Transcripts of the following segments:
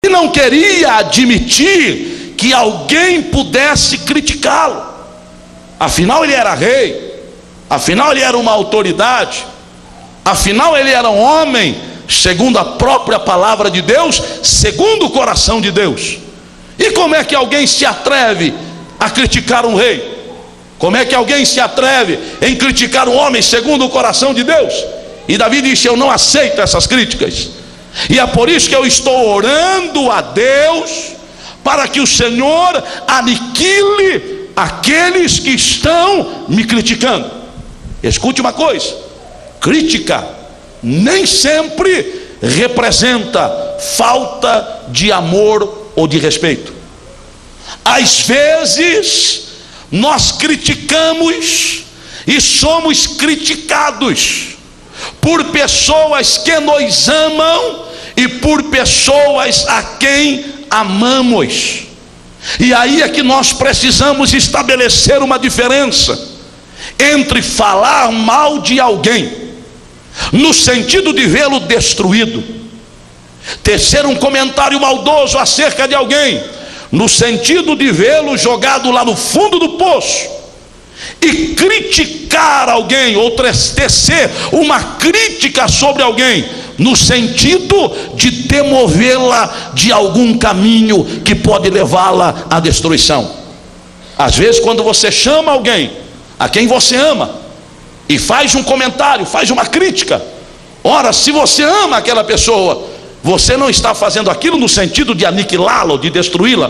e não queria admitir que alguém pudesse criticá-lo. Afinal ele era rei, afinal ele era uma autoridade, afinal ele era um homem segundo a própria palavra de Deus, segundo o coração de Deus. E como é que alguém se atreve a criticar um rei? Como é que alguém se atreve em criticar um homem segundo o coração de Deus? E Davi disse: eu não aceito essas críticas, e é por isso que eu estou orando a Deus para que o Senhor aniquile aqueles que estão me criticando. Escute uma coisa: crítica nem sempre representa falta de amor ou de respeito. Às vezes nós criticamos e somos criticados por pessoas que nos amam e por pessoas a quem amamos. E aí é que nós precisamos estabelecer uma diferença entre falar mal de alguém no sentido de vê-lo destruído, tecer um comentário maldoso acerca de alguém no sentido de vê-lo jogado lá no fundo do poço, e criticar alguém ou tecer uma crítica sobre alguém no sentido de demovê-la de algum caminho que pode levá-la à destruição. Às vezes, quando você chama alguém a quem você ama e faz um comentário, faz uma crítica, ora, se você ama aquela pessoa, você não está fazendo aquilo no sentido de aniquilá-la ou de destruí-la,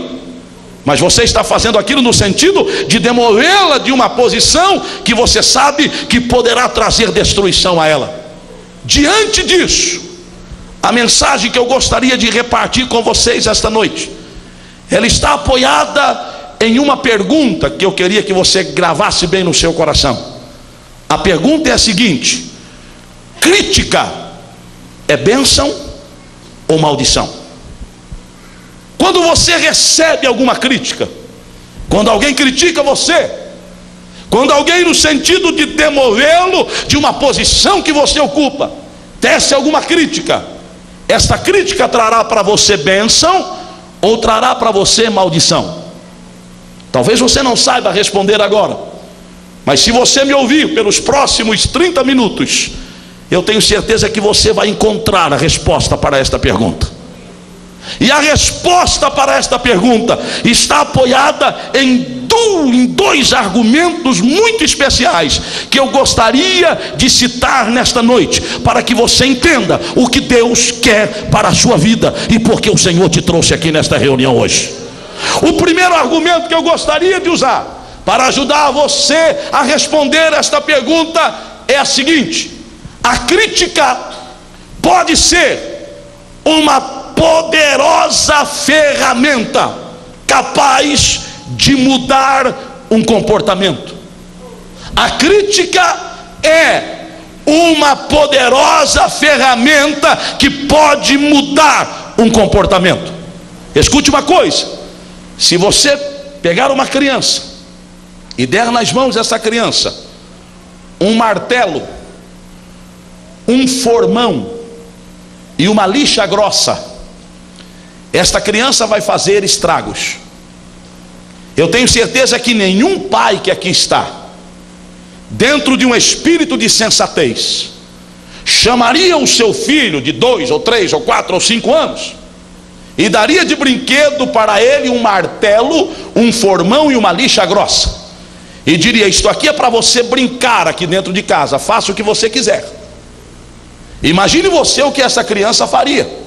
mas você está fazendo aquilo no sentido de demovê-la de uma posição que você sabe que poderá trazer destruição a ela. Diante disso, a mensagem que eu gostaria de repartir com vocês esta noite, ela está apoiada em uma pergunta que eu queria que você gravasse bem no seu coração. A pergunta é a seguinte: crítica é bênção ou maldição? Quando você recebe alguma crítica, quando alguém critica você, quando alguém no sentido de demovê-lo de uma posição que você ocupa, tece alguma crítica, esta crítica trará para você bênção ou trará para você maldição? Talvez você não saiba responder agora, mas se você me ouvir pelos próximos 30 minutos, eu tenho certeza que você vai encontrar a resposta para esta pergunta. E a resposta para esta pergunta está apoiada em dois argumentos muito especiais que eu gostaria de citar nesta noite, para que você entenda o que Deus quer para a sua vida e porque o Senhor te trouxe aqui nesta reunião hoje. O primeiro argumento que eu gostaria de usar para ajudar você a responder esta pergunta é a seguinte: a crítica pode ser uma poderosa ferramenta capaz de mudar um comportamento. A crítica é uma poderosa ferramenta que pode mudar um comportamento. Escute uma coisa: se você pegar uma criança e der nas mãos dessa criança um martelo, um formão e uma lixa grossa, esta criança vai fazer estragos. Eu tenho certeza que nenhum pai que aqui está, dentro de um espírito de sensatez, chamaria o seu filho de 2 ou 3 ou 4 ou 5 anos e daria de brinquedo para ele um martelo, um formão e uma lixa grossa, e diria: isto aqui é para você brincar aqui dentro de casa, faça o que você quiser. Imagine você o que essa criança faria.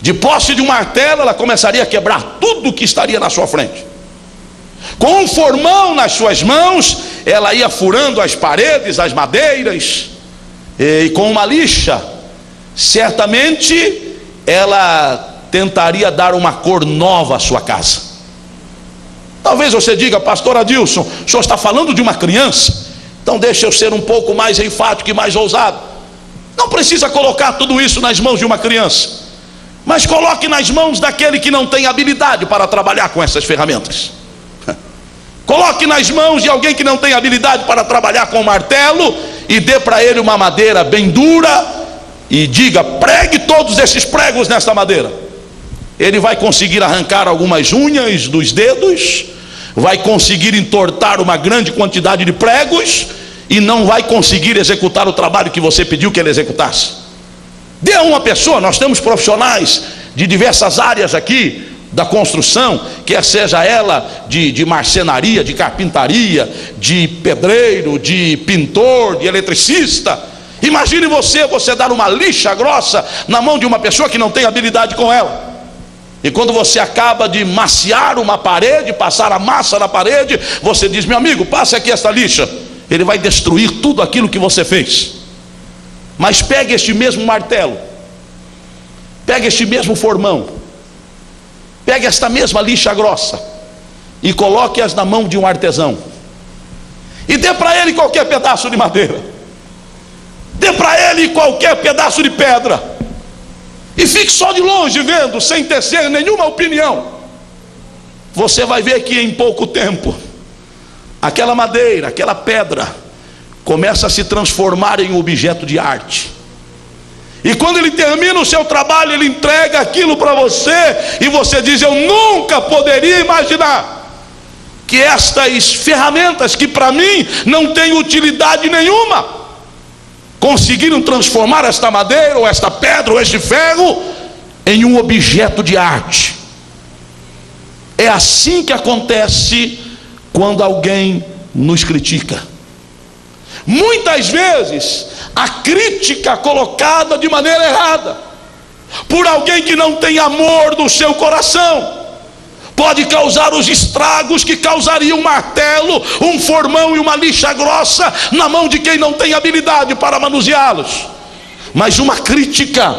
De posse de um martelo, ela começaria a quebrar tudo que estaria na sua frente. Com um formão nas suas mãos, ela ia furando as paredes, as madeiras, e com uma lixa, certamente ela tentaria dar uma cor nova à sua casa. Talvez você diga: pastor Adilson, o senhor está falando de uma criança, então deixa eu ser um pouco mais enfático e mais ousado. Não precisa colocar tudo isso nas mãos de uma criança, mas coloque nas mãos daquele que não tem habilidade para trabalhar com essas ferramentas. Coloque nas mãos de alguém que não tem habilidade para trabalhar com martelo e dê para ele uma madeira bem dura e diga: pregue todos esses pregos nesta madeira. ele vai conseguir arrancar algumas unhas dos dedos, vai conseguir entortar uma grande quantidade de pregos e não vai conseguir executar o trabalho que você pediu que ele executasse. Dê a uma pessoa, nós temos profissionais de diversas áreas aqui da construção, quer seja ela de marcenaria, de carpintaria, de pedreiro, de pintor, de eletricista. Imagine você dar uma lixa grossa na mão de uma pessoa que não tem habilidade com ela. E quando você acaba de maciar uma parede, passar a massa na parede, você diz: meu amigo, passe aqui esta lixa. Ele vai destruir tudo aquilo que você fez. Mas pegue este mesmo martelo, pegue este mesmo formão, pegue esta mesma lixa grossa e coloque-as na mão de um artesão, e dê para ele qualquer pedaço de madeira, dê para ele qualquer pedaço de pedra, e fique só de longe vendo, sem tecer nenhuma opinião. Você vai ver que em pouco tempo aquela madeira, aquela pedra começa a se transformar em um objeto de arte. E quando ele termina o seu trabalho, ele entrega aquilo para você, e você diz: eu nunca poderia imaginar que estas ferramentas, que para mim não têm utilidade nenhuma, conseguiram transformar esta madeira, ou esta pedra, ou este ferro em um objeto de arte. É assim que acontece quando alguém nos critica. Muitas vezes a crítica colocada de maneira errada por alguém que não tem amor no seu coração pode causar os estragos que causaria um martelo, um formão e uma lixa grossa na mão de quem não tem habilidade para manuseá-los. Mas uma crítica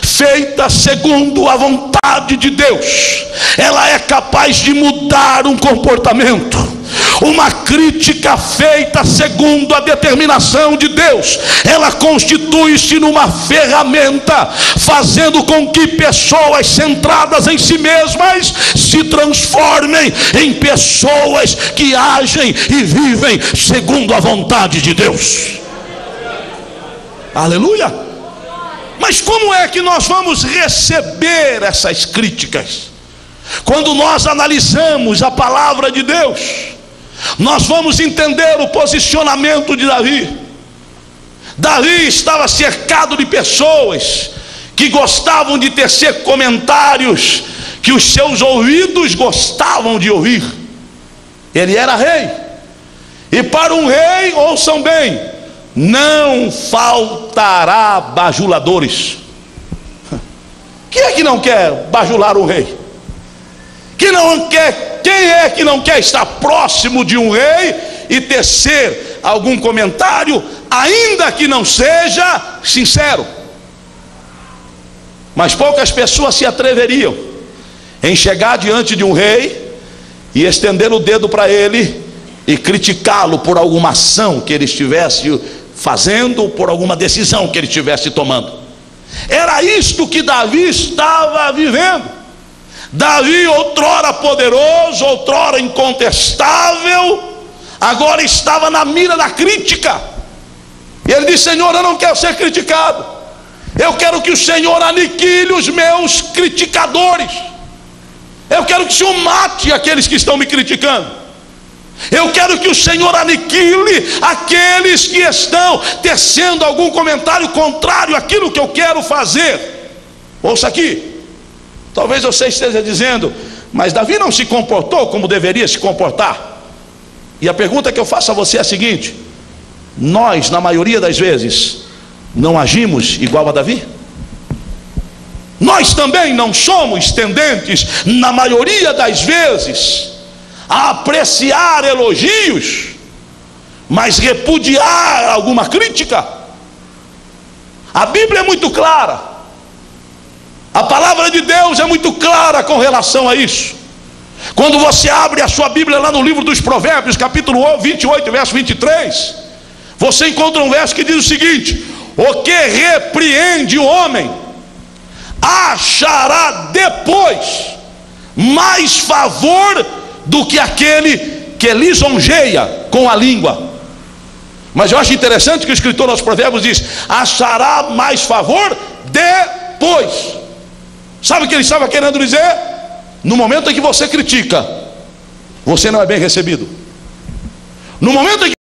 feita segundo a vontade de Deus, ela é capaz de mudar um comportamento. Uma crítica feita segundo a determinação de Deus, ela constitui-se numa ferramenta, fazendo com que pessoas centradas em si mesmas se transformem em pessoas que agem e vivem segundo a vontade de Deus. Aleluia! Mas como é que nós vamos receber essas críticas? Quando nós analisamos a palavra de Deus, nós vamos entender o posicionamento de Davi. Davi estava cercado de pessoas que gostavam de tecer comentários que os seus ouvidos gostavam de ouvir. Ele era rei, e para um rei, ouçam bem, não faltará bajuladores. Quem é que não quer bajular o rei? Quem é que não quer estar próximo de um rei e tecer algum comentário, ainda que não seja sincero? Mas poucas pessoas se atreveriam em chegar diante de um rei e estender o dedo para ele e criticá-lo por alguma ação que ele estivesse fazendo, ou por alguma decisão que ele estivesse tomando. Era isto que Davi estava vivendo. Davi, outrora poderoso, outrora incontestável, agora estava na mira da crítica. E ele disse: Senhor, eu não quero ser criticado, eu quero que o Senhor aniquile os meus criticadores, eu quero que o Senhor mate aqueles que estão me criticando, eu quero que o Senhor aniquile aqueles que estão tecendo algum comentário contrário àquilo que eu quero fazer. Ouça aqui. Talvez você esteja dizendo: mas Davi não se comportou como deveria se comportar. E a pergunta que eu faço a você é a seguinte: nós, na maioria das vezes, não agimos igual a Davi? Nós também não somos tendentes, na maioria das vezes, a apreciar elogios, mas repudiar alguma crítica? A Bíblia é muito clara, a palavra de Deus é muito clara com relação a isso. Quando você abre a sua Bíblia lá no livro dos Provérbios, capítulo 28, verso 23, você encontra um verso que diz o seguinte: o que repreende o homem achará depois mais favor do que aquele que lisonjeia com a língua. Mas eu acho interessante que o escritor aos Provérbios diz: achará mais favor depois. Sabe o que ele estava querendo dizer? No momento em que você critica, você não é bem recebido. No momento em que